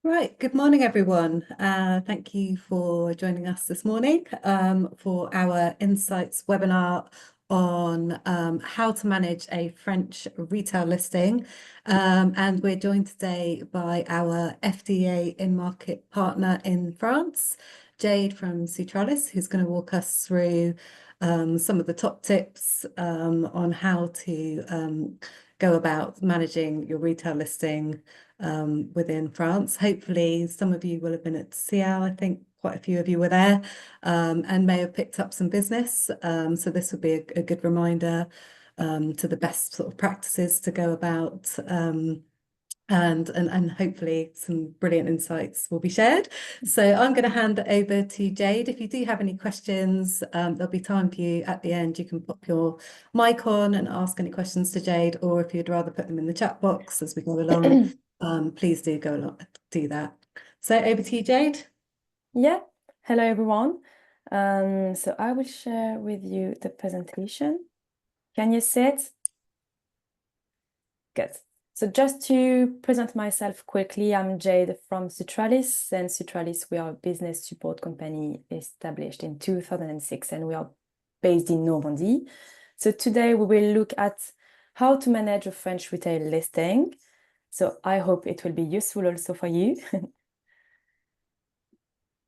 Right, good morning, everyone. Thank you for joining us this morning for our Insights webinar on how to manage a French retail listing. And we're joined today by our FDA in-market partner in France, Jade from Sutralis, who's going to walk us through some of the top tips on how to go about managing your retail listing within France. Hopefully, some of you will have been at CL. I think quite a few of you were there and may have picked up some business. So this will be a good reminder to the best sort of practices to go about and hopefully some brilliant insights will be shared. So I'm going to hand it over to Jade. If you do have any questions, there'll be time for you at the end. You can pop your mic on and ask any questions to Jade, or if you'd rather put them in the chat box as we go along, please do go along, do that. So over to you, Jade. Yeah, hello everyone. So I will share with you the presentation. Can you see it? Good. So just to present myself quickly, I'm Jade from Sutralis, and Sutralis, we are a business support company established in 2006, and we are based in Normandy. So today we will look at how to manage a French retail listing. So I hope it will be useful also for you.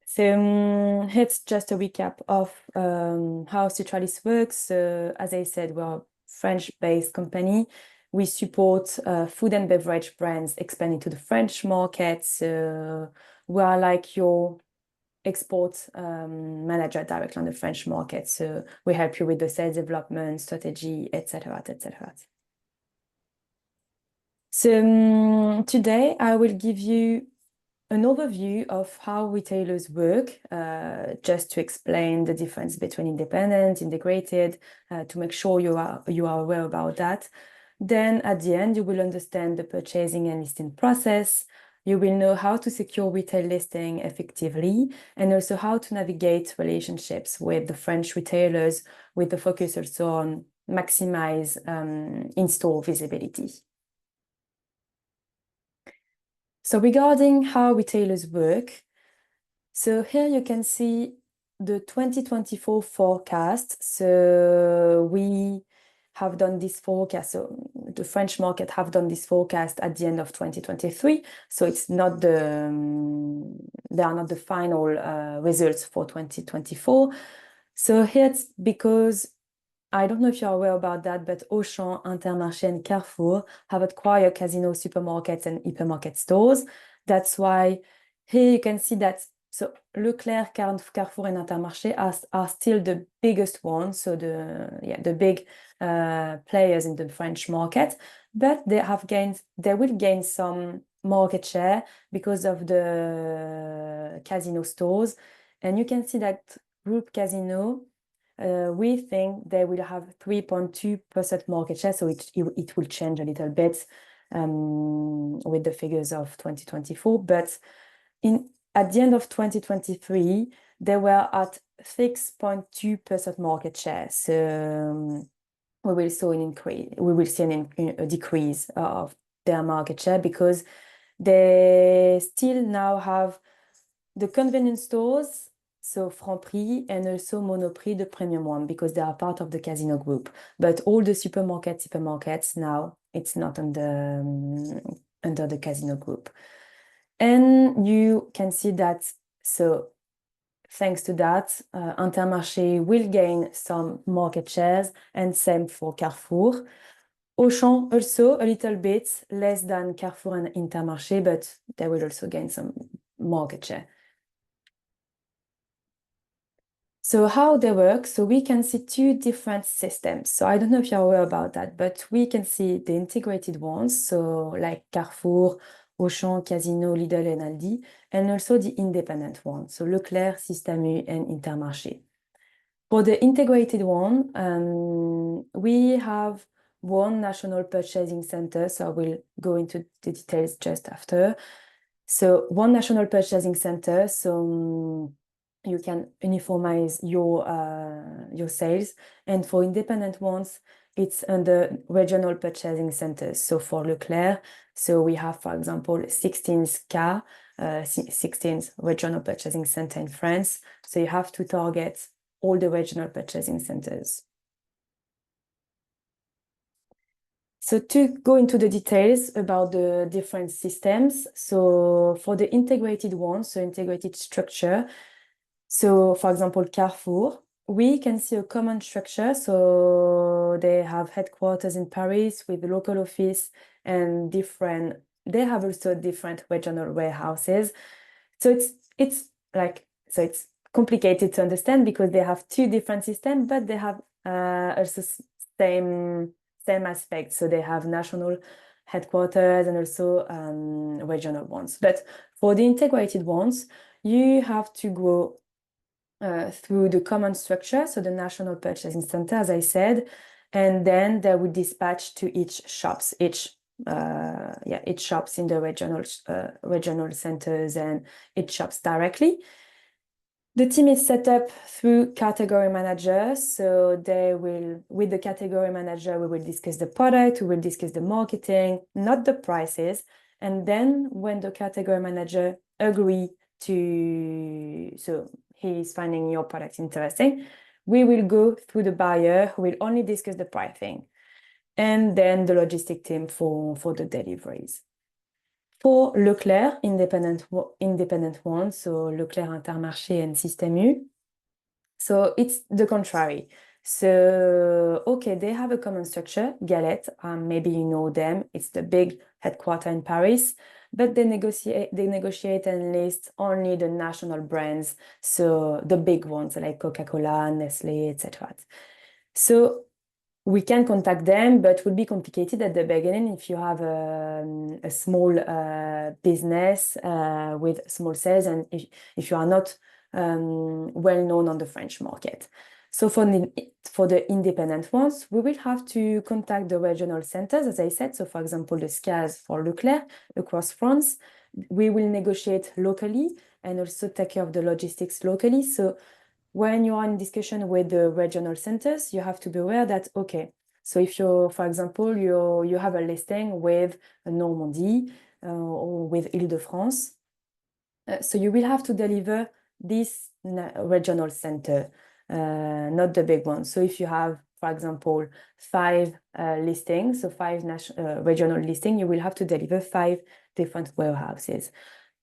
So it's just a recap of how Sutralis works. As I said, we're a French-based company. We support food and beverage brands expanding to the French market. We are like your export manager directly on the French market. So we help you with the sales development, strategy, etc., etc. So today I will give you an overview of how retailers work, just to explain the difference between independent, integrated, to make sure you are aware about that. Then at the end, you will understand the purchasing and listing process. You will know how to secure retail listing effectively, and also how to navigate relationships with the French retailers, with the focus also on maximize in-store visibility. So regarding how retailers work, so here you can see the 2024 forecast. So we have done this forecast. So the French market have done this forecast at the end of 2023. So it's not they are not the final results for 2024. So here it's because I don't know if you're aware about that, but Auchan, Intermarché, and Carrefour have acquired Casino supermarkets and hypermarket stores. That's why here you can see that so Leclerc, Carrefour, and Intermarché are still the biggest ones, so the big players in the French market. But they will gain some market share because of the Casino stores, and you can see that Group Casino. We think they will have 3.2% market share, so it will change a little bit with the figures of 2024. But at the end of 2023, they were at 6.2% market share. So we will see a decrease of their market share because they still now have the convenience stores. So Franprix and also Monoprix, the premium one, because they are part of the Casino group. But all the supermarkets now, it's not under the Casino group. And you can see that, so thanks to that, Intermarché will gain some market shares, and same for Carrefour. Auchan also a little bit less than Carrefour and Intermarché, but they will also gain some market share. So how they work, so we can see two different systems. So I don't know if you're aware about that, but we can see the integrated ones, so like Carrefour, Auchan, Casino, Lidl, and Aldi, and also the independent ones, so Leclerc, Système U, and Intermarché. For the integrated one, we have one national purchasing center, so I will go into the details just after. So one national purchasing center, so you can uniformize your sales. And for independent ones, it's under regional purchasing centers. So for Leclerc, so we have, for example, 16 CA, 16 regional purchasing center in France. So you have to target all the regional purchasing centers. So to go into the details about the different systems, so for the integrated ones, so integrated structure, so for example, Carrefour, we can see a common structure. So they have headquarters in Paris with local office and they have also different regional warehouses. So it's complicated to understand because they have two different systems, but they have also same aspects. So they have national headquarters and also regional ones. But for the integrated ones, you have to go through the common structure, so the national purchasing center, as I said, and then they would dispatch to each shops in the regional centers and each shops directly. The team is set up through category managers. So with the category manager, we will discuss the product, we will discuss the marketing, not the prices. And then when the category manager agree so he is finding your product interesting, we will go through the buyer who will only discuss the pricing. And then the logistic team for the deliveries. For Leclerc, independent ones, so Leclerc Intermarché and Système U. So it's the contrary. So, okay, they have a common structure, Galette, maybe you know them. It's the big headquarter in Paris, but they negotiate and list only the national brands, so the big ones like Coca-Cola, Nestle, etc. So we can contact them, but it would be complicated at the beginning if you have a small business with small sales and if you are not well known on the French market. So for the independent ones, we will have to contact the regional centers, as I said. So for example, the SCAs for Leclerc across France, we will negotiate locally and also take care of the logistics locally. So when you are in discussion with the regional centers, you have to be aware that, okay, so if you're, for example, you have a listing with Normandy or with Île-de-France, so you will have to deliver this regional center, not the big one. So if you have, for example, 5 listings, so 5 regional listings, you will have to deliver 5 different warehouses.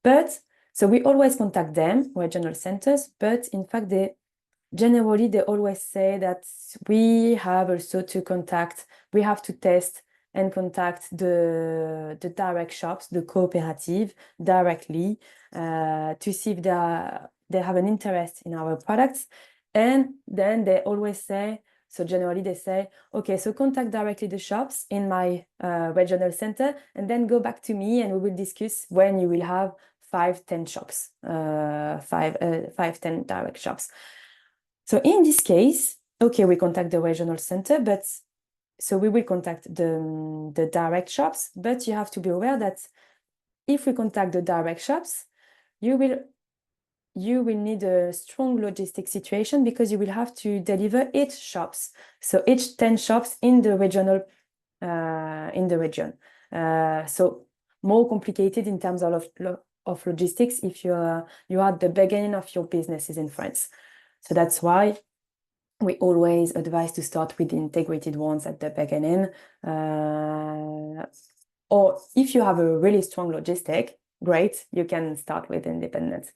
But so we always contact them, regional centers, but in fact, generally they always say that we have also to we have to test and contact the direct shops, the cooperative directly to see if they have an interest in our products. And then they always say, so generally they say, okay, so contact directly the shops in my regional center and then go back to me and we will discuss when you will have 5-10 shops, 5-10 direct shops. So in this case, okay, we contact the regional center, but so we will contact the direct shops, but you have to be aware that if we contact the direct shops, you will need a strong logistic situation because you will have to deliver each shops. So each 10 shops in the regional, in the region. So more complicated in terms of logistics if you are at the beginning of your businesses in France. So that's why we always advise to start with the integrated ones at the beginning. Or if you have a really strong logistic, great, you can start with independent.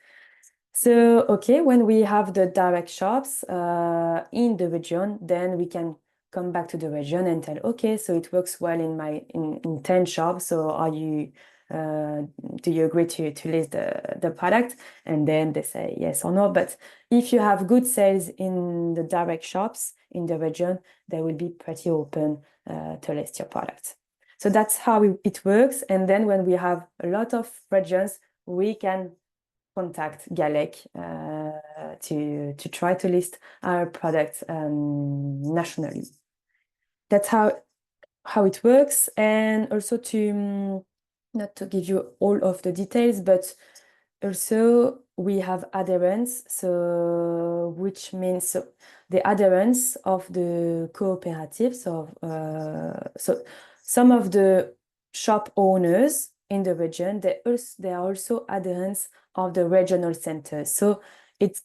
So, okay, when we have the direct shops in the region, then we can come back to the region and tell, okay, so it works well in 10 shops. So are you do you agree to list the product? And then they say yes or no. But if you have good sales in the direct shops in the region, they will be pretty open to list your product. So that's how it works. And then when we have a lot of regions, we can contact Galec to try to list our product nationally. That's how it works. And also to not to give you all of the details, but also we have adherence, so which means the adherence of the cooperatives. So some of the shop owners in the region, they are also adherents of the regional centers. So it's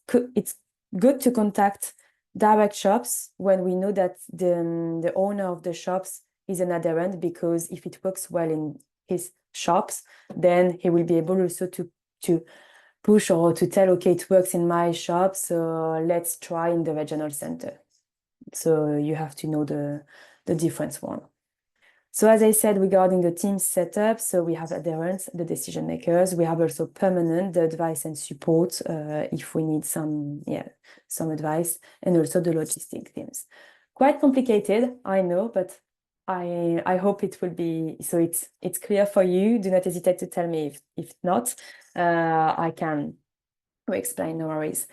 good to contact direct shops when we know that the owner of the shops is an adherent, because if it works well in his shops, then he will be able also to push or to tell, okay, it works in my shop, so let's try in the regional center. So you have to know the difference one. So as I said, regarding the team setup, so we have adherents, the decision makers. We have also permanent, the advice and support if we need some advice, and also the logistic teams. Quite complicated, I know, but I hope it will be, so it's clear for you. Do not hesitate to tell me if not. I can re-explain, no worries.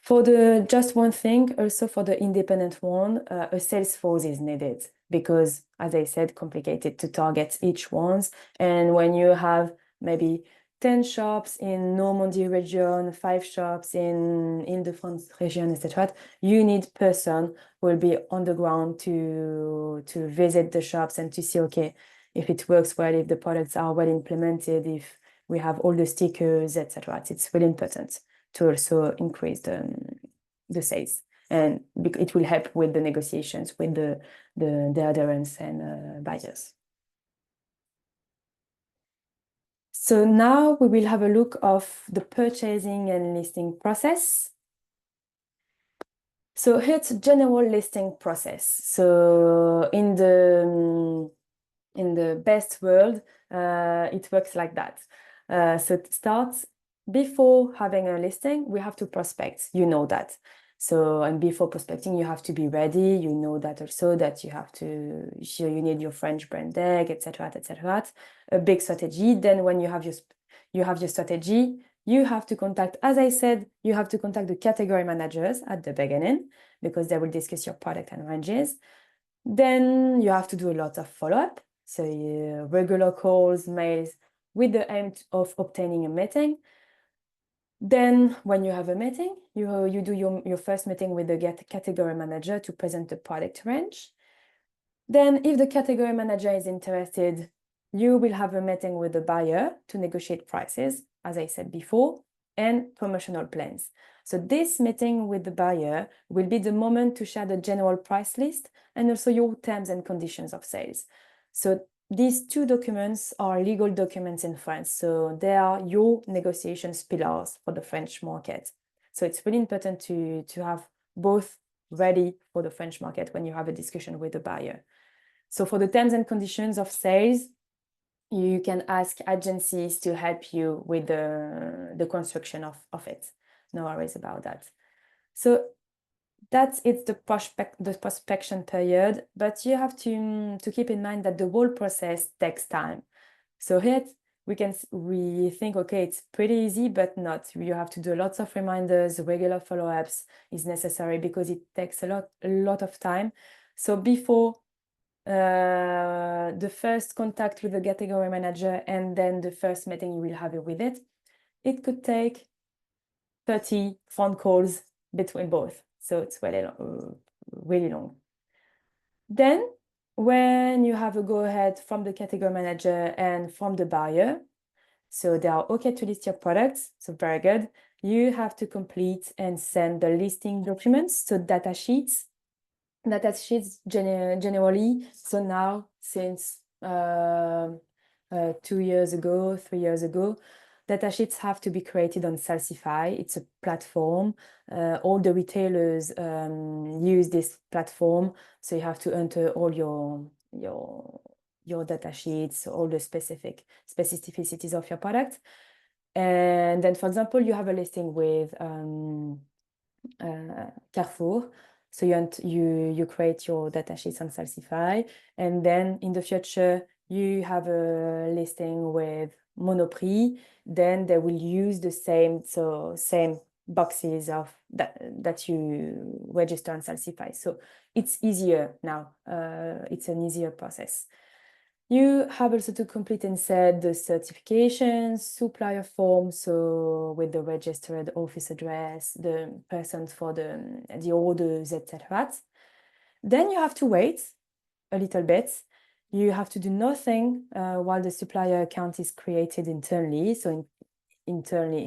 For the just one thing, also for the independent one, a sales force is needed, because, as I said, complicated to target each ones. And when you have maybe 10 shops in Normandy region, 5 shops in Île-de-France region, etc., you need person who will be on the ground to visit the shops and to see, okay, if it works well, if the products are well implemented, if we have all the stickers, etc. It's really important to also increase the sales, and it will help with the negotiations with the adherents and buyers. So now we will have a look of the purchasing and listing process. So here it's a general listing process. So in the best world, it works like that. So it starts before having a listing, we have to prospect, you know that. So, and before prospecting, you have to be ready, you know that also, that you have to, you need your French brand deck, etc., etc. A big strategy. Then when you have your strategy, you have to contact, as I said, you have to contact the category managers at the beginning, because they will discuss your product and ranges. Then you have to do a lot of follow-up. So regular calls, mails, with the aim of obtaining a meeting. Then when you have a meeting, you do your first meeting with the category manager to present the product range. Then if the category manager is interested, you will have a meeting with the buyer to negotiate prices, as I said before, and promotional plans. So this meeting with the buyer will be the moment to share the general price list and also your terms and conditions of sales. So these two documents are legal documents in France. So they are your negotiations pillars for the French market. So it's really important to have both ready for the French market when you have a discussion with the buyer. So for the terms and conditions of sales, you can ask agencies to help you with the construction of it. No worries about that. So that's the prospection period, but you have to keep in mind that the whole process takes time. So here we think, okay, it's pretty easy, but not. You have to do lots of reminders, regular follow-ups is necessary, because it takes a lot of time. So before the first contact with the category manager and then the first meeting you will have with it, it could take 30 phone calls between both. So it's really long. Then when you have a go-ahead from the category manager and from the buyer, so they are okay to list your products, so very good. You have to complete and send the listing documents, so data sheets generally. So now, since 2 years ago, 3 years ago, data sheets have to be created on Salsify. It's a platform. All the retailers use this platform. So you have to enter all your data sheets, all the specificities of your product. And then, for example, you have a listing with Carrefour. So you create your data sheets on Salsify, and then in the future you have a listing with Monoprix. Then they will use the same boxes of that you register on Salsify. So it's easier now. It's an easier process. You have also to complete instead the certifications, supplier form, so with the registered office address, the person for the orders, etc. Then you have to wait a little bit. You have to do nothing while the supplier account is created internally, so internally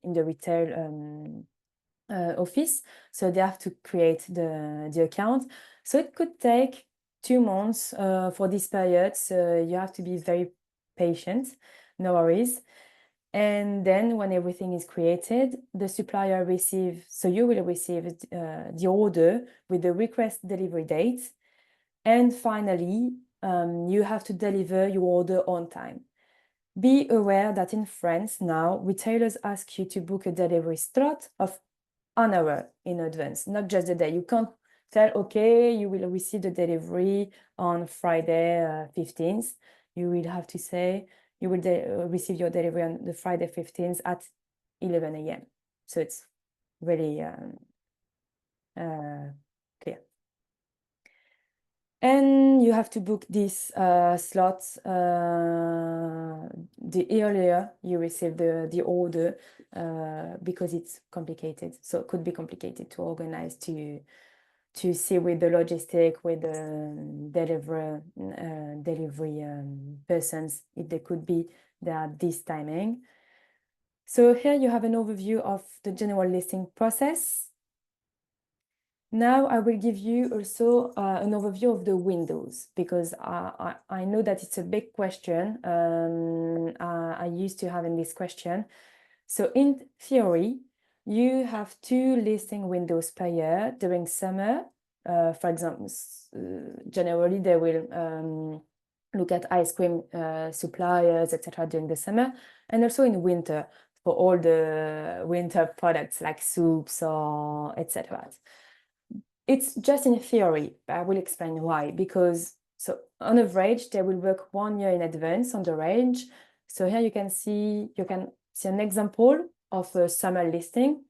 in the retail office. So they have to create the account. So it could take 2 months for this period. So you have to be very patient, no worries. And then when everything is created, the supplier receives, so you will receive the order with the request delivery date. And finally, you have to deliver your order on time. Be aware that in France now, retailers ask you to book a delivery slot of an hour in advance, not just the day. You can't tell, okay, you will receive the delivery on Friday 15th. You will have to say, you will receive your delivery on the Friday 15th at 11 a.m. So it's really clear. And you have to book this slot the earlier you receive the order because it's complicated. So it could be complicated to organize, to see with the logistic, with the delivery persons, if they could be there at this timing. So here you have an overview of the general listing process. Now I will give you also an overview of the windows, because I know that it's a big question. I used to having this question. So in theory, you have 2 listing windows per year during summer. For example, generally they will look at ice cream suppliers, etc. during the summer, and also in winter for all the winter products like soups or etc. It's just in theory, but I will explain why. Because so on average, they will work 1 year in advance on the range. So here you can see an example of a summer listing.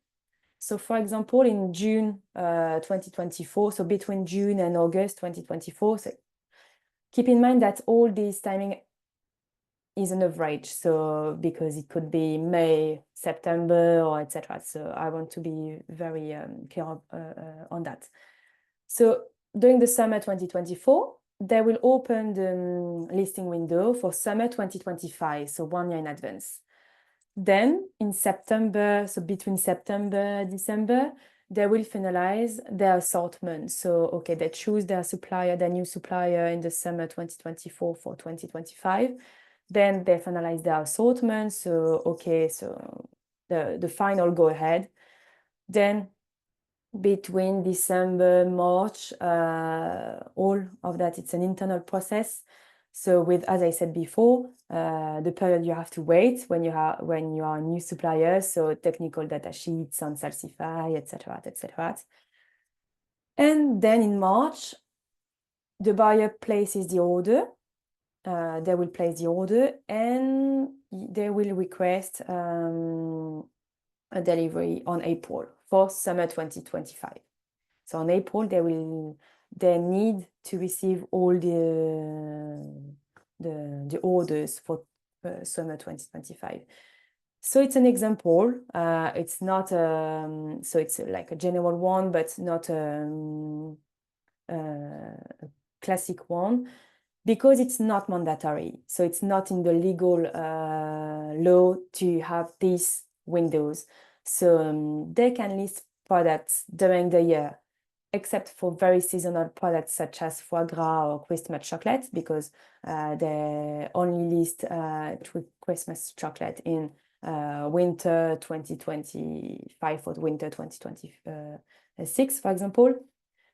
So for example, in June 2024, so between June and August 2024, so keep in mind that all this timing is an average, so because it could be May, September, or etc. So I want to be very clear on that. So during the summer 2024, they will open the listing window for summer 2025, so 1 year in advance. Then in September, so between September, December, they will finalize their assortment. So, okay, they choose their supplier, their new supplier in the summer 2024 for 2025. Then they finalize their assortment. So, okay, so the final go ahead. Then between December, March, all of that, it's an internal process. So with, as I said before, the period you have to wait when you are a new supplier, so technical data sheets on Salsify, etc., etc. And then in March, the buyer places the order. They will place the order and they will request a delivery on April for summer 2025. So on April, they need to receive all the orders for summer 2025. So it's an example. It's not so it's like a general one, but not a classic one, because it's not mandatory. So it's not in the legal law to have these windows. So they can list products during the year, except for very seasonal products such as foie gras or Christmas chocolate, because they only list Christmas chocolate in winter 2025 or winter 2026, for example.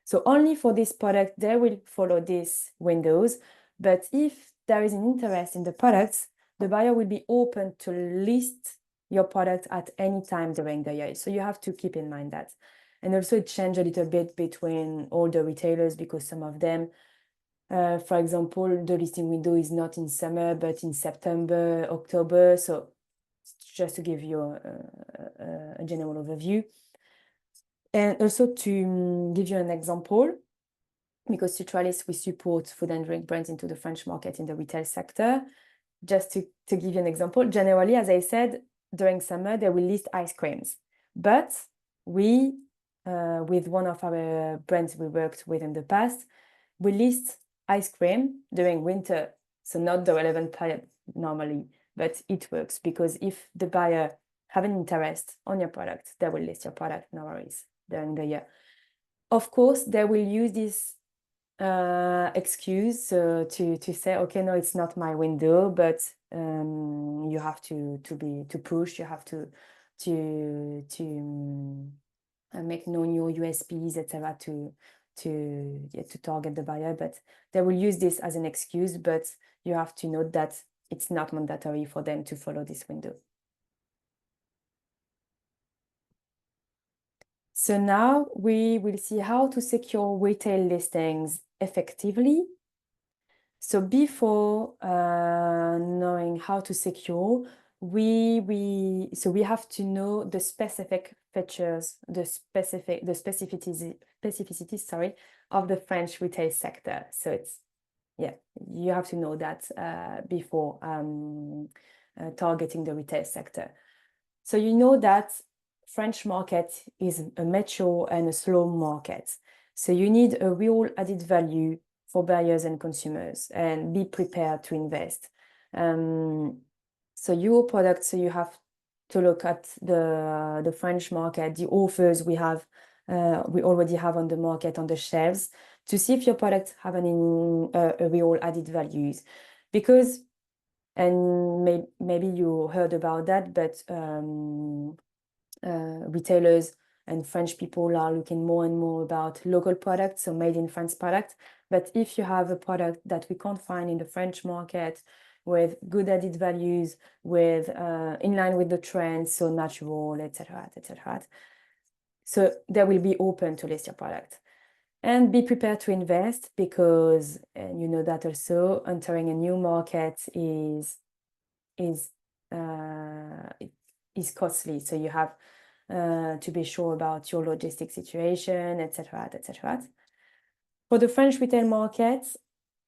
So only for this product, they will follow these windows. But if there is an interest in the products, the buyer will be open to list your product at any time during the year. So you have to keep in mind that. And also it changed a little bit between all the retailers, because some of them, for example, the listing window is not in summer, but in September, October. So just to give you a general overview. And also to give you an example, because Sutralis, we support food and drink brands into the French market in the retail sector. Just to give you an example, generally, as I said, during summer, they will list ice creams. But we, with one of our brands we worked with in the past, we list ice cream during winter. So not the relevant period normally, but it works because if the buyer have an interest on your product, they will list your product, no worries, during the year. Of course, they will use this excuse to say, okay, no, it's not my window, but you have to push, you have to make known your USPs, etc. to target the buyer. But they will use this as an excuse, but you have to note that it's not mandatory for them to follow this window. So now we will see how to secure retail listings effectively. So before knowing how to secure, we have to know the specific features, the specificities, sorry, of the French retail sector. So you have to know that before targeting the retail sector. So you know that French market is a mature and a slow market. So you need a real added value for buyers and consumers and be prepared to invest. So your product, so you have to look at the French market, the offers we already have on the market, on the shelves, to see if your products have a real added values. Because, and maybe you heard about that, but retailers and French people are looking more and more about local products, so made in France products. But if you have a product that we can't find in the French market with good added values, with in line with the trends, so natural, etc., etc., so they will be open to list your product. And be prepared to invest because, and you know that also, entering a new market is costly. So you have to be sure about your logistic situation, etc., etc. For the French retail market,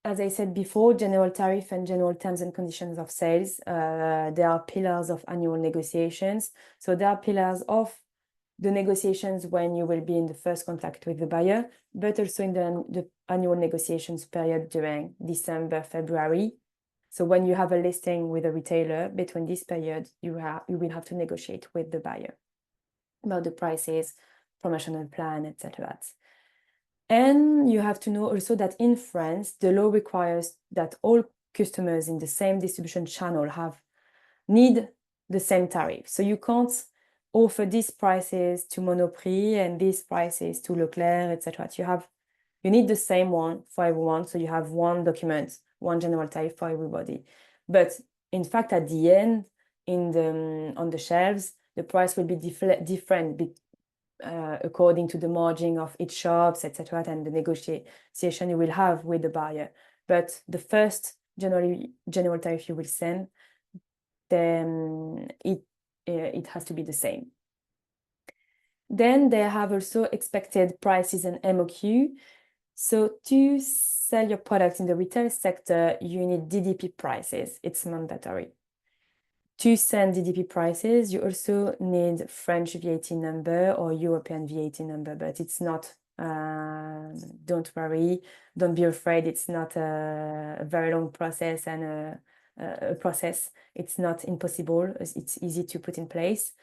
as I said before, general tariff and general terms and conditions of sales, they are pillars of annual negotiations. So they are pillars of the negotiations when you will be in the first contact with the buyer, but also in the annual negotiations period during December, February. So when you have a listing with a retailer, between this period, you will have to negotiate with the buyer about the prices, promotional plan, etc. And you have to know also that in France, the law requires that all customers in the same distribution channel need the same tariff. So you can't offer these prices to Monoprix and these prices to Leclerc, etc. You need the same one for everyone. So you have one document, one general tariff for everybody. But in fact, at the end, on the shelves, the price will be different according to the margin of each shops, etc., and the negotiation you will have with the buyer. But the first general tariff you will send, then it has to be the same. Then they have also expected prices and MOQ. So to sell your product in the retail sector, you need DDP prices. It's mandatory. To send DDP prices, you also need French VAT number or European VAT number, but it's not, don't worry, don't be afraid, it's not a very long process and a process. It's not impossible, it's easy to put in place.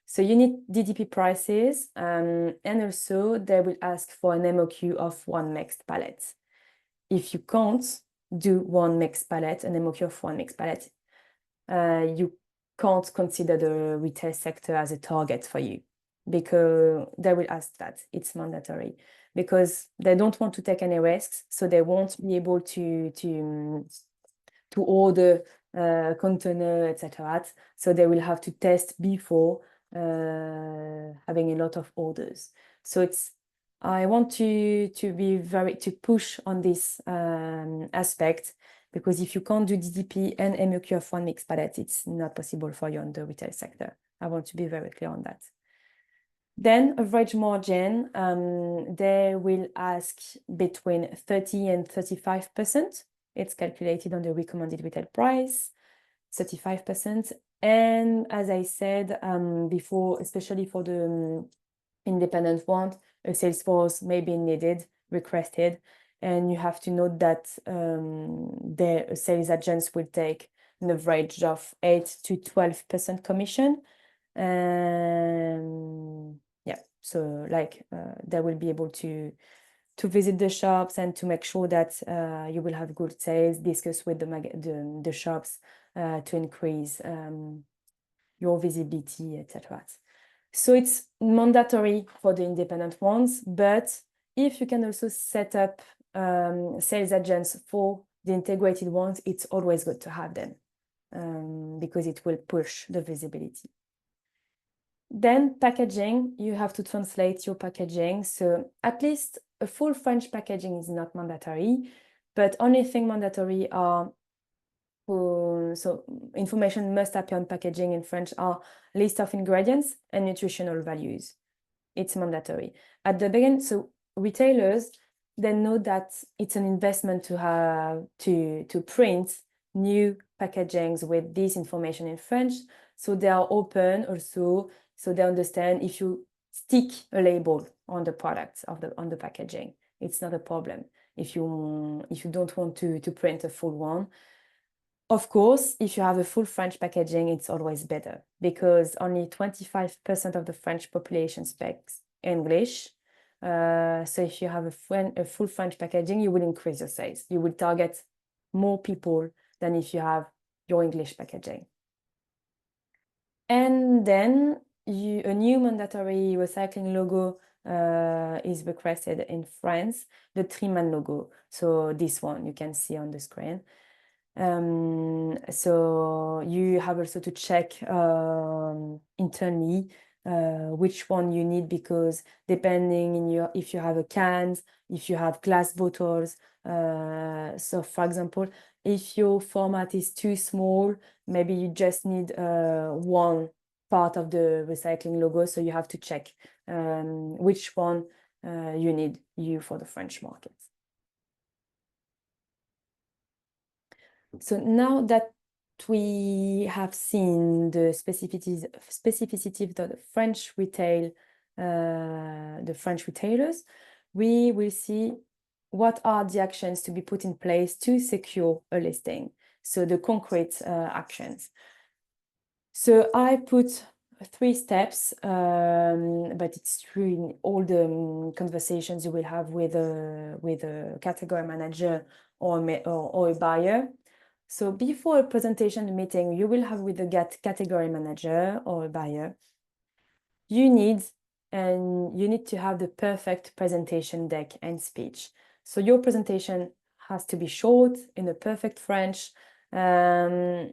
So you need DDP prices, and also they will ask for an MOQ of one mixed pallet. If you can't do one mixed pallet, an MOQ of one mixed pallet, you can't consider the retail sector as a target for you, because they will ask that. It's mandatory because they don't want to take any risks, so they won't be able to order container, etc. So they will have to test before having a lot of orders. So I want to push on this aspect, because if you can't do DDP and MOQ of one mixed pallet, it's not possible for you on the retail sector. I want to be very clear on that. Then average margin, they will ask between 30 and 35%. It's calculated on the recommended retail price, 35%. And as I said before, especially for the independent one, a sales force may be needed, requested, and you have to note that the sales agents will take an average of 8 to 12% commission. Yeah, so like they will be able to visit the shops and to make sure that you will have good sales, discuss with the shops to increase your visibility, etc. So it's mandatory for the independent ones, but if you can also set up sales agents for the integrated ones, it's always good to have them because it will push the visibility. Then packaging, you have to translate your packaging. So at least a full French packaging is not mandatory, but only thing mandatory are so information must appear on packaging in French are list of ingredients and nutritional values. It's mandatory. At the beginning, so retailers, they know that it's an investment to have to print new packagings with this information in French. So they are open also, so they understand if you stick a label on the products on the packaging, it's not a problem. If you don't want to print a full one. Of course, if you have a full French packaging, it's always better because only 25% of the French population speaks English. So if you have a full French packaging, you will increase your sales. You will target more people than if you have your English packaging. And then a new mandatory recycling logo is requested in France, the Triman logo. So this one you can see on the screen. So you have also to check internally which one you need, because depending if you have a cans, if you have glass bottles. So for example, if your format is too small, maybe you just need one part of the recycling logo. So you have to check which one you need for the French market. So now that we have seen the specificity of the French retail, the French retailers, we will see what are the actions to be put in place to secure a listing. So the concrete actions. So I put 3 steps, but it's true in all the conversations you will have with a category manager or a buyer. So before a presentation meeting you will have with the category manager or a buyer, you need to have the perfect presentation deck and speech. So your presentation has to be short, in a perfect French. So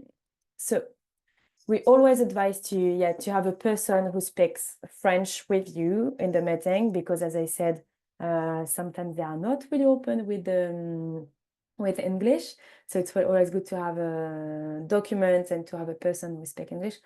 we always advise to have a person who speaks French with you in the meeting, because as I said, sometimes they are not really open with English. So it's always good to have a document and to have a person who speaks English,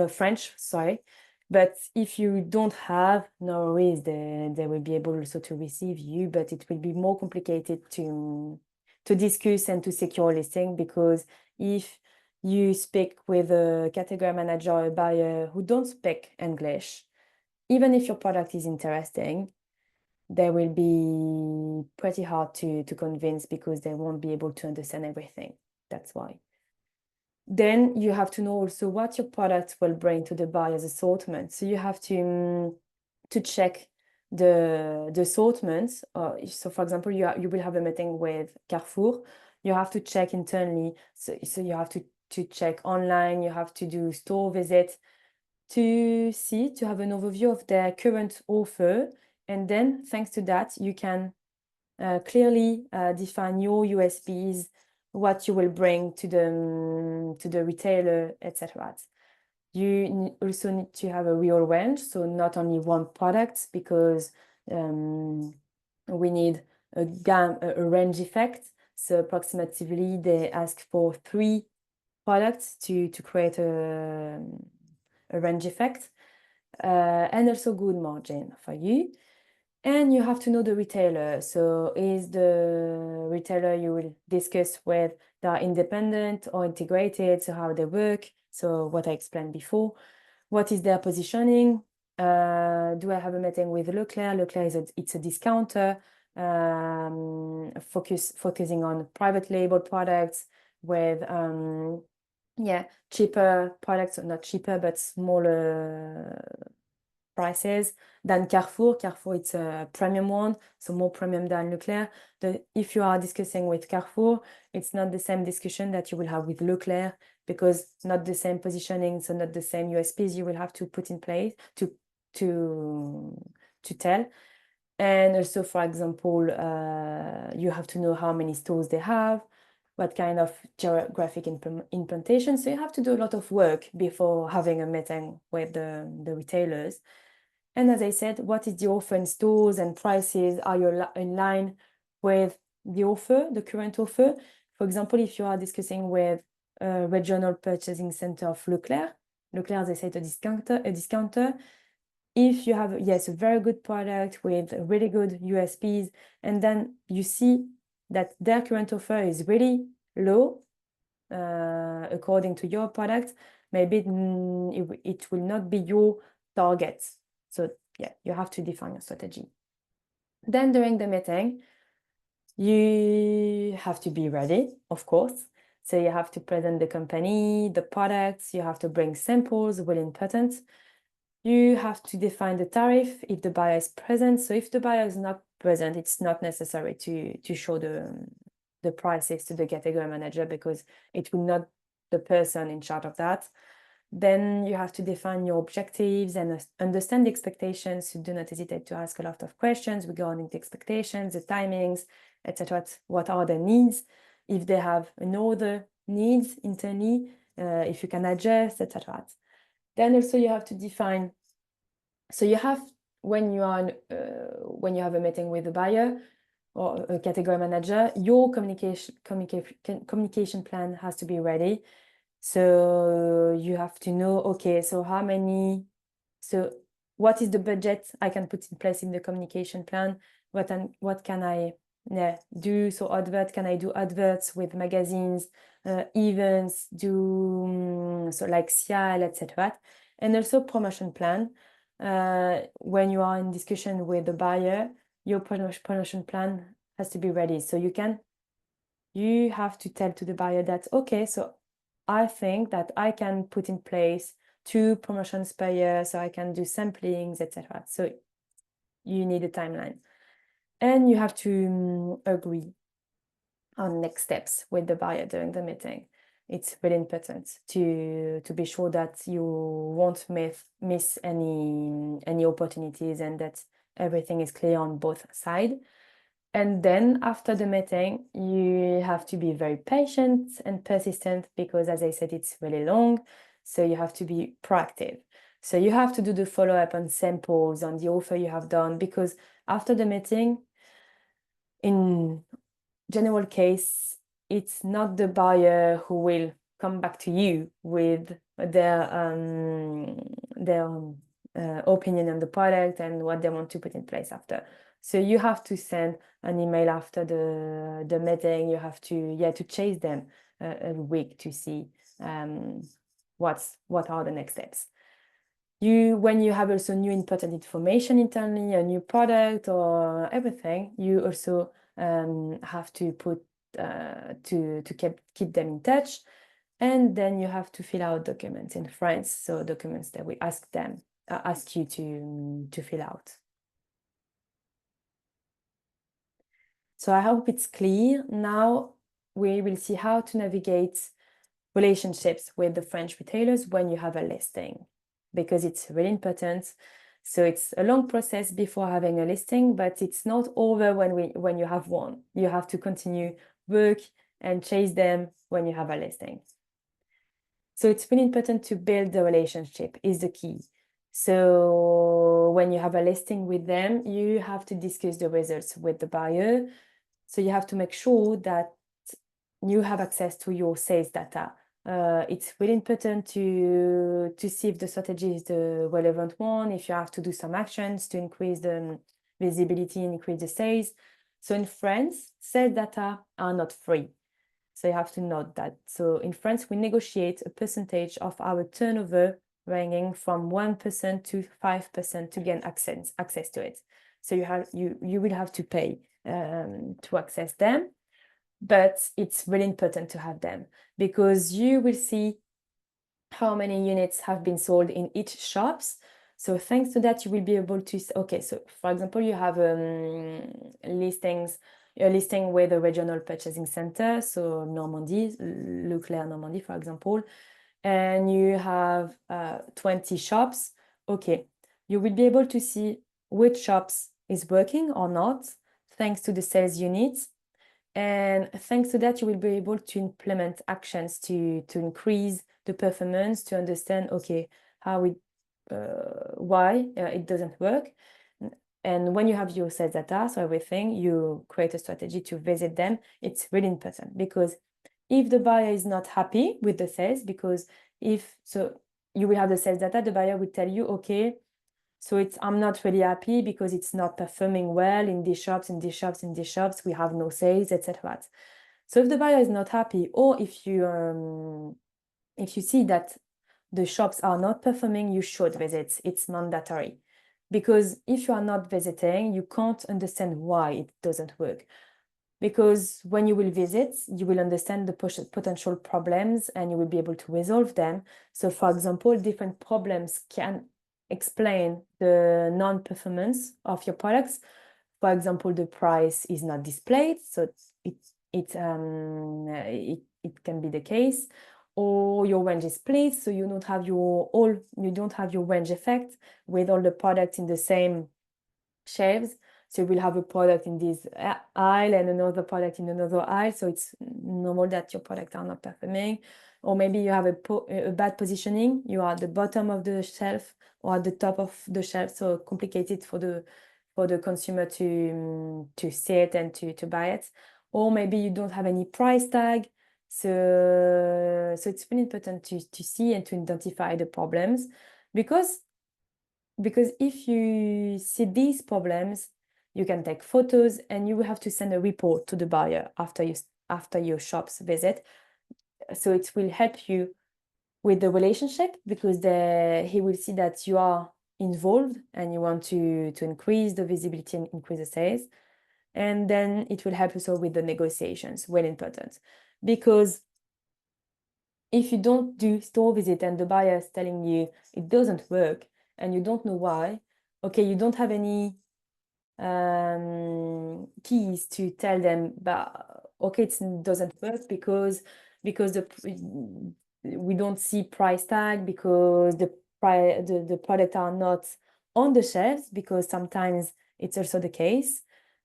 French, sorry. But if you don't have, no worries, they will be able also to receive you, but it will be more complicated to discuss and to secure listing, because if you speak with a category manager or a buyer who don't speak English, even if your product is interesting, they will be pretty hard to convince, because they won't be able to understand everything. That's why. Then you have to know also what your product will bring to the buyer's assortment. So you have to check the assortment. So for example, you will have a meeting with Carrefour. You have to check internally. So you have to check online. You have to do store visit to have an overview of their current offer. And then thanks to that, you can clearly define your USPs, what you will bring to the retailer, etc. You also need to have a real range, so not only one product, because we need a range effect. So approximately they ask for 3 products to create a range effect. and also good margin for you. And you have to know the retailer. So is the retailer you will discuss with, they are independent or integrated, so how they work, so what I explained before. What is their positioning? Do I have a meeting with Leclerc? Leclerc it's a discounter, focusing on private label products with cheaper products, or not cheaper, but smaller prices than Carrefour. Carrefour, it's a premium one, so more premium than Leclerc. If you are discussing with Carrefour, it's not the same discussion that you will have with Leclerc, because not the same positioning, so not the same USPs you will have to put in place to tell. And also, for example, you have to know how many stores they have, what kind of geographic implantation. So you have to do a lot of work before having a meeting with the retailers. And as I said, what is the offer in stores and prices? Are you in line with the offer, the current offer? For example, if you are discussing with a regional purchasing center of Leclerc, as I said, a discounter. If you have, yes, a very good product with really good USPs, and then you see that their current offer is really low, according to your product, maybe it will not be your target. So yeah, you have to define your strategy. Then during the meeting, you have to be ready, of course. So you have to present the company, the products, you have to bring samples, really important. You have to define the tariff if the buyer is present. So if the buyer is not present, it's not necessary to show the prices to the category manager, because it will not the person in charge of that. Then you have to define your objectives and understand the expectations. You do not hesitate to ask a lot of questions regarding the expectations, the timings, etc. What are the needs? If they have another needs internally, if you can adjust, etc. Then also you have to define. So you have, when you have a meeting with a buyer or a category manager, your communication plan has to be ready. So you have to know, okay, so what is the budget I can put in place in the communication plan? What can I do? So can I do adverts with magazines, events, so like CIAL, etc. And also promotion plan. When you are in discussion with the buyer, your promotion plan has to be ready. So you have to tell to the buyer that, okay, so I think that I can put in place 2 promotions per year, so I can do samplings, etc. So you need a timeline. And you have to agree on next steps with the buyer during the meeting. It's really important to be sure that you won't miss any opportunities, and that everything is clear on both sides. And then after the meeting, you have to be very patient and persistent, because as I said, it's really long. So you have to be proactive. So you have to do the follow-up on samples, on the offer you have done, because after the meeting, in general case, it's not the buyer who will come back to you with their opinion on the product and what they want to put in place after. So you have to send an email after the meeting. You have to chase them a week to see what are the next steps. When you have also new important information internally, a new product or everything, you also have to put to keep them in touch. And then you have to fill out documents in France, so documents that we ask you to fill out. So I hope it's clear. Now we will see how to navigate relationships with the French retailers when you have a listing, because it's really important. So it's a long process before having a listing, but it's not over when you have one. You have to continue work and chase them when you have a listing. So it's really important to build the relationship is the key. So when you have a listing with them, you have to discuss the results with the buyer. So you have to make sure that you have access to your sales data. It's really important to see if the strategy is the relevant one, if you have to do some actions to increase the visibility, increase the sales. So in France, sales data are not free. So you have to note that. So in France, we negotiate a percentage of our turnover ranging from 1% to 5% to gain access to it. So you will have to pay to access them, but it's really important to have them because you will see how many units have been sold in each shops. So thanks to that, you will be able to, okay, so for example, you have a listing with a regional purchasing center, so Normandy, Leclerc Normandy, for example, and you have 20 shops. Okay, you will be able to see which shops is working or not, thanks to the sales units. And thanks to that, you will be able to implement actions to increase the performance, to understand, okay, why it doesn't work. And when you have your sales data, so everything, you create a strategy to visit them. It's really important because if the buyer is not happy with the sales, because you will have the sales data, the buyer will tell you, okay, so I'm not really happy because it's not performing well in these shops, in these shops, in these shops. We have no sales, etc. So if the buyer is not happy, or if you see that the shops are not performing, you should visit. It's mandatory. Because if you are not visiting, you can't understand why it doesn't work. Because when you will visit, you will understand the potential problems and you will be able to resolve them. So for example, different problems can explain the non-performance of your products. For example, the price is not displayed, so it can be the case, or your range is split, so you don't have your range effect with all the products in the same shelves. So you will have a product in this aisle and another product in another aisle. So it's normal that your products are not performing. Or maybe you have a bad positioning. You are at the bottom of the shelf or at the top of the shelf. So complicated for the consumer to see it and to buy it. Or maybe you don't have any price tag. So it's really important to see and to identify the problems because if you see these problems, you can take photos and you will have to send a report to the buyer after your shop's visit. So it will help you with the relationship because he will see that you are involved and you want to increase the visibility and increase the sales. And then it will help also with the negotiations, well important. Because if you don't do store visit and the buyer is telling you it doesn't work and you don't know why, okay, you don't have any keys to tell them, but okay, it doesn't work because we don't see price tag, because the product are not on the shelves, because sometimes it's also the case.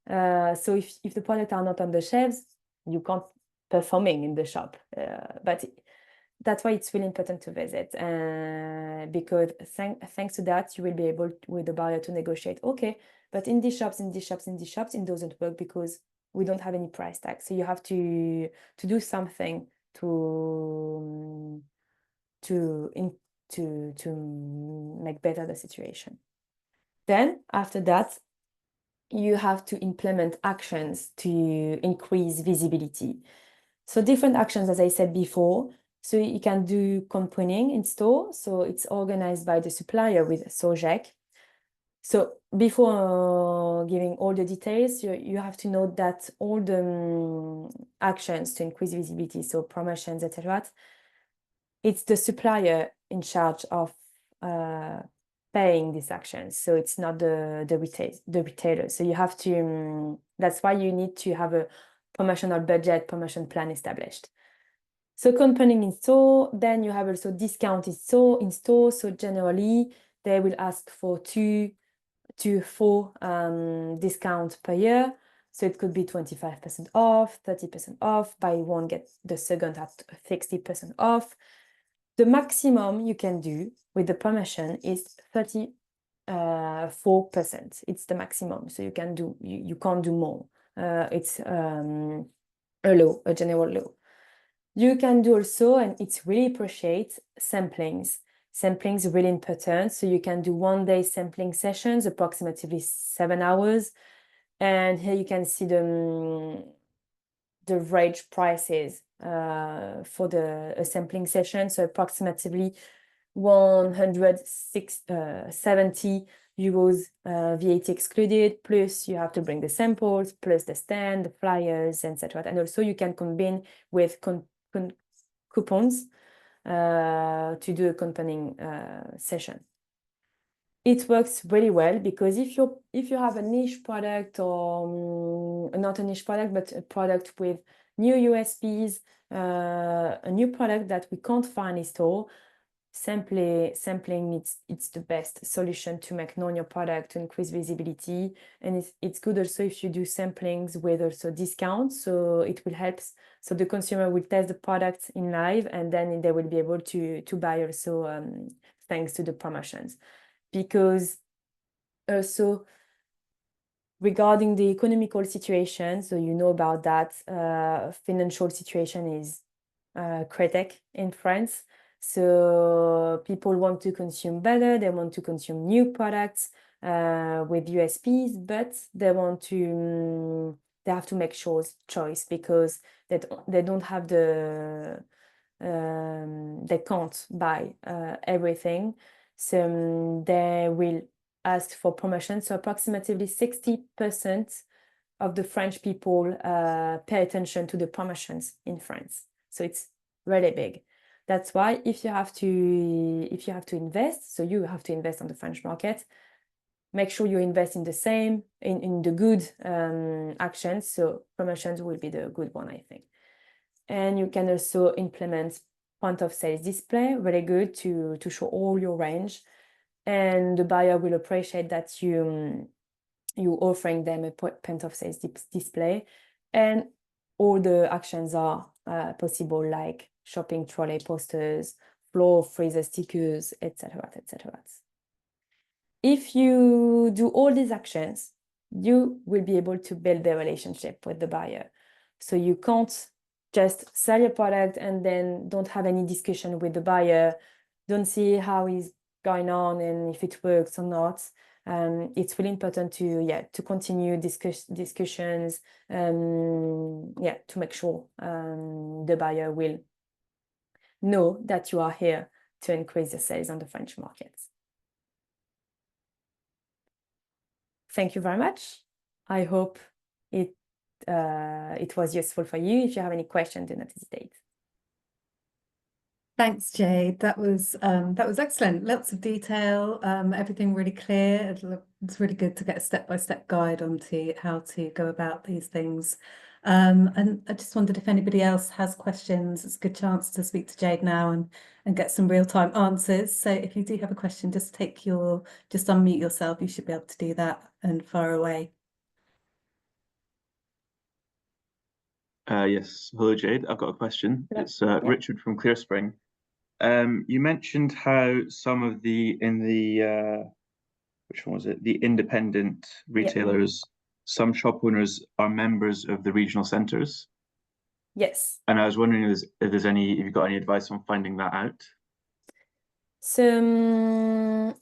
So if the product are not on the shelves, you can't performing in the shop. But that's why it's really important to visit, because thanks to that, you will be able with the buyer to negotiate. Okay, but in these shops, it doesn't work because we don't have any price tag. So you have to do something to make better the situation. Then after that, you have to implement actions to increase visibility. So different actions, as I said before. So you can do campaigning in store. So it's organized by the supplier with Sojek. So before giving all the details, you have to note that all the actions to increase visibility, so promotions, etc., it's the supplier in charge of paying these actions. So it's not the retailer. So you have to, that's why you need to have a promotional budget, promotion plan established. So campaigning in store, then you have also discount in store. So generally they will ask for 2 to 4 discounts per year. So it could be 25% off, 30% off, buy one, get the second at 60% off. The maximum you can do with the promotion is 34%. It's the maximum. So you can't do more. It's a general law. You can do also, and it's really appreciate, samplings. Samplings really important. So you can do 1 day sampling sessions, approximately 7 hours. And here you can see the range prices for a sampling session. So approximately 170 euros VAT excluded, plus you have to bring the samples, plus the stand, the flyers, etc. And also you can combine with coupons to do a accompanying session. It works really well because if you have a niche product or not a niche product, but a product with new USPs, a new product that we can't find in store, sampling it's the best solution to make known your product, to increase visibility. And it's good also if you do samplings with also discounts, so it will help. So the consumer will test the product in live, and then they will be able to buy also thanks to the promotions. Because also regarding the economical situation, so you know about that, financial situation is critic in France. So people want to consume better, they want to consume new products with USPs, but they want to they have to make choice because they don't have they can't buy everything. So they will ask for promotion. So approximately 60% of the French people pay attention to the promotions in France. So it's really big. That's why if you have to invest, so you have to invest on the French market, make sure you invest in the good actions. So promotions will be the good one, I think. And you can also implement point of sales display, really good to show all your range. And the buyer will appreciate that you offering them a point of sales display. And all the actions are possible, like shopping trolley posters, floor freezer stickers, etc., etc. If you do all these actions, you will be able to build the relationship with the buyer. So you can't just sell your product and then don't have any discussion with the buyer, don't see how he's going on and if it works or not. It's really important to continue discussions, to make sure the buyer will know that you are here to increase the sales on the French markets. Thank you very much. I hope it was useful for you. If you have any questions, do not hesitate. Thanks, Jade. That was excellent. Lots of detail, everything really clear. It's really good to get a step-by-step guide onto how to go about these things. And I just wondered if anybody else has questions. It's a good chance to speak to Jade now and get some real-time answers. So if you do have a question, just unmute yourself. You should be able to do that and fire away. Yes. Hello, Jade. I've got a question. Hello. It's Richard from Clearspring. You mentioned how some of which one was it? The independent retailers, some shop owners are members of the regional centres. Yes. And I was wondering if you've got any advice on finding that out? So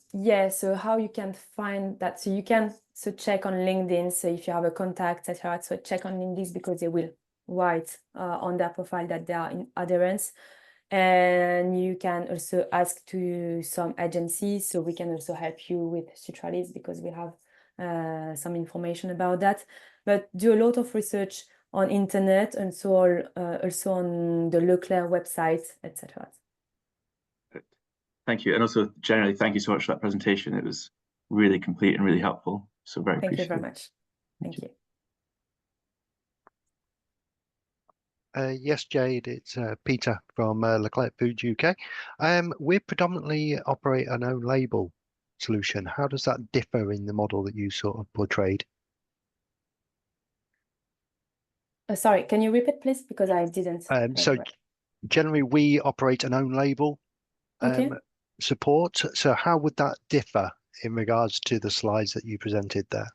so how you can find that? So you can check on LinkedIn. So if you have a contact, etc. So check on LinkedIn because they will write on their profile that they are in adherence. And you can also ask to some agencies. So we can also help you with Sutralis because we have some information about that. But do a lot of research on internet and also on the Leclerc website, etc. Thank you. And also, generally, thank you so much for that presentation. It was really complete and really helpful. So very Thank you appreciative. very much. Thank you. Yes, Jade, it's Peter from Leclerc Foods UK. We predominantly operate an own label solution. How does that differ in the model that you sort of portrayed? Sorry, can you repeat, please? Because I didn't. So generally, we operate an own label support. So how would that differ in regards to the slides that you presented there?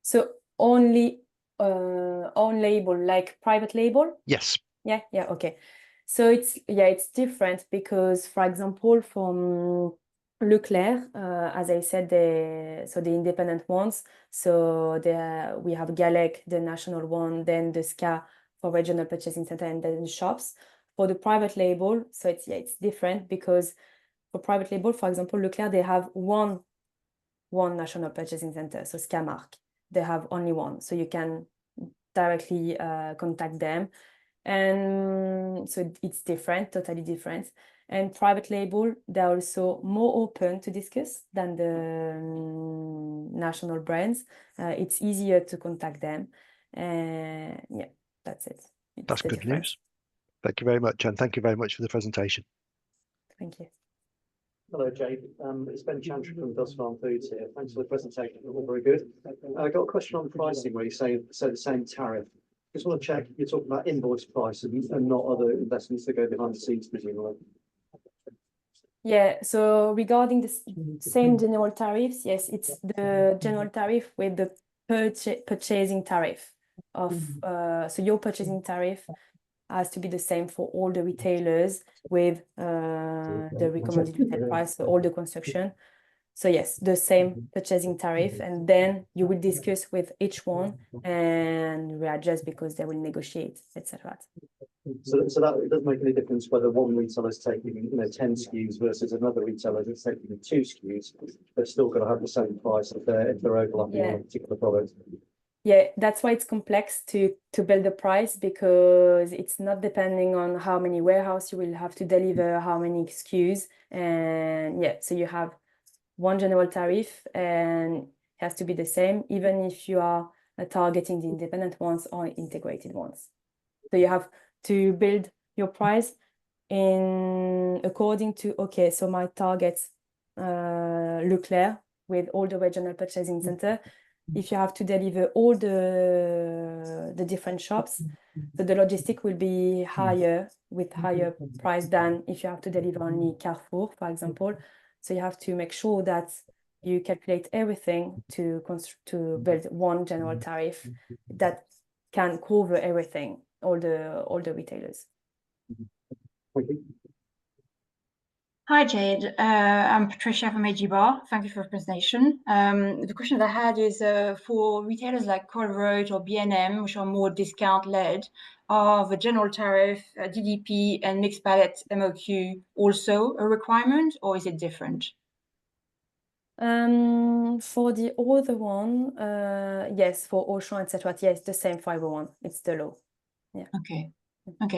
So only own label, like private label? Yes. Yeah, okay. So it's different because, for example, from Leclerc, as I said, the independent ones. So we have Galec, the national one, then the SCA for regional purchasing center, and then the shops. For the private label, so it's different because for private label, for example, Leclerc, they have one national purchasing center, so SCA Mark. They have only one, so you can directly contact them. And so it's different, totally different. And private label, they're also more open to discuss than the national brands. It's easier to contact them. Yeah, that's it. That's the good difference. news. Thank you very much, and thank you very much for the presentation. Thank you. Hello, Jade. It's Ben Chantry from Dust Farm Foods here. Thanks for the presentation. All very good. I got a question on pricing where you say the same tariff. Just want to check, you're talking about invoice price and not other investments that go behind the scenes, presumably. Yeah, so regarding the same general tariffs, yes, it's the general tariff with the purchasing tariff of, so your purchasing tariff has to be the same for all the retailers with the recommended retail price for all the construction. So yes, the same purchasing tariff, and then you will discuss with each one and readjust because they will negotiate, etc. So that it doesn't make any difference whether one retailer is taking 10 SKUs versus another retailer that's taking 2 SKUs. They're still going to have the same price if they're overlapping on a particular product. Yeah, that's why it's complex to build the price, because it's not depending on how many warehouse you will have to deliver, how many SKUs, and yeah, so you have one general tariff and it has to be the same, even if you are targeting the independent ones or integrated ones. So you have to build your price in according to, okay, so my targets Leclerc with all the regional purchasing center. If you have to deliver all the different shops, so the logistic will be higher with higher price than if you have to deliver only Carrefour, for example. So you have to make sure that you calculate everything to build one general tariff that can cover everything, all the retailers. Thank you. Hi, Jade. I'm Patricia from AG Bar. Thank you for the presentation. The question that I had is for retailers like Colruyt or B&M, which are more discount-led, are the general tariff, DDP, and mixed pallet MOQ also a requirement, or is it different? For the other one, yes, for Auchan, etc. Yes, the same for everyone. It's the law. Yeah. Okay. Thank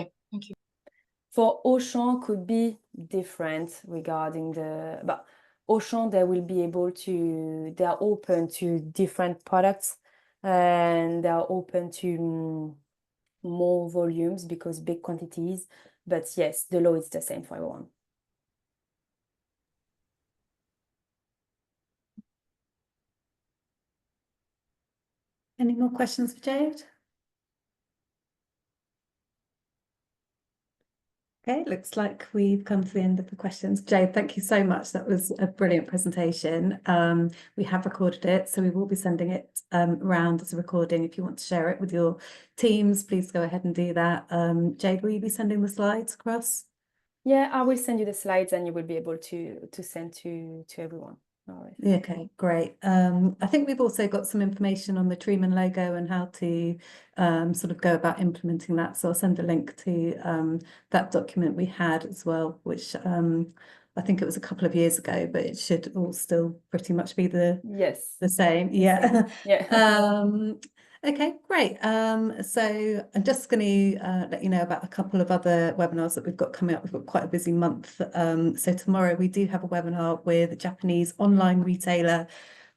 you. For Auchan could be different regarding but Auchan, they will be able to, they are open to different products and they are open to more volumes because big quantities. But yes, the law is the same for everyone. Any more questions for Jade? Okay, looks like we've come to the end of the questions. Jade, thank you so much. That was a brilliant presentation. We have recorded it, so we will be sending it around as a recording. If you want to share it with your teams, please go ahead and do that. Jade, will you be sending the slides across? Yeah, I will send you the slides and you will be able to send to everyone. All right. Okay, great. I think we've also got some information on the Treeman logo and how to sort of go about implementing that. So I'll send a link to that document we had as well, which I think it was a couple of years ago, but it should all still pretty much be the same. Yeah. Yeah. Okay, great. So I'm just going to let you know about a couple of other webinars that we've got coming up. We've got quite a busy month. So tomorrow we do have a webinar with a Japanese online retailer,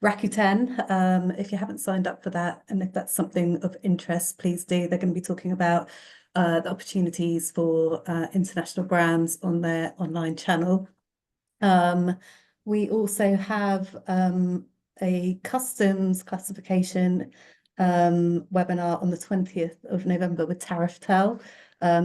Rakuten. If you haven't signed up for that, and if that's something of interest, please do. They're going to be talking about the opportunities for international brands on their online channel. We also have a customs classification webinar on the 20th of November with TariffTel.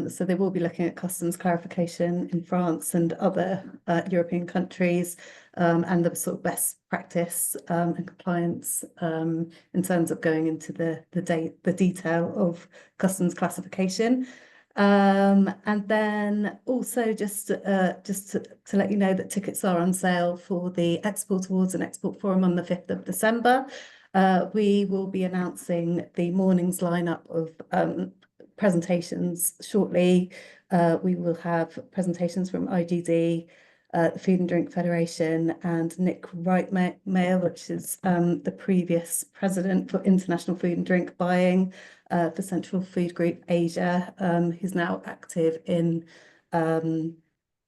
So they will be looking at customs clarification in France and other European countries, and the sort of best practice and compliance in terms of going into the detail of customs classification. And then also just to let you know that tickets are on sale for the Export Awards and Export Forum on the 5th of December. We will be announcing the morning's lineup of presentations shortly. We will have presentations from IGD, the Food and Drink Federation, and Nick Wright-Mayer, which is the previous president for International Food and Drink Buying for Central Food Group Asia, who's now active in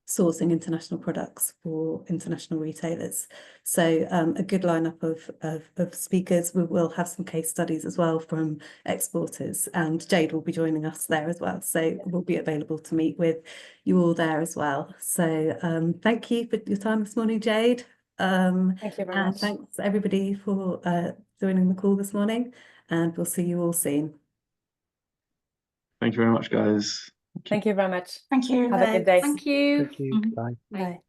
sourcing international products for international retailers. So a good lineup of speakers. We will have some case studies as well from exporters, and Jade will be joining us there as well. So we'll be available to meet with you all there as well. So thank you for your time this morning, Jade. Thank you very And much. thanks everybody for joining the call this morning, and we'll see you all soon. Thank you very much, guys. Thank you very much. Thank you. Have a good day. Thank you. Thank you. Mhm. Bye. Bye.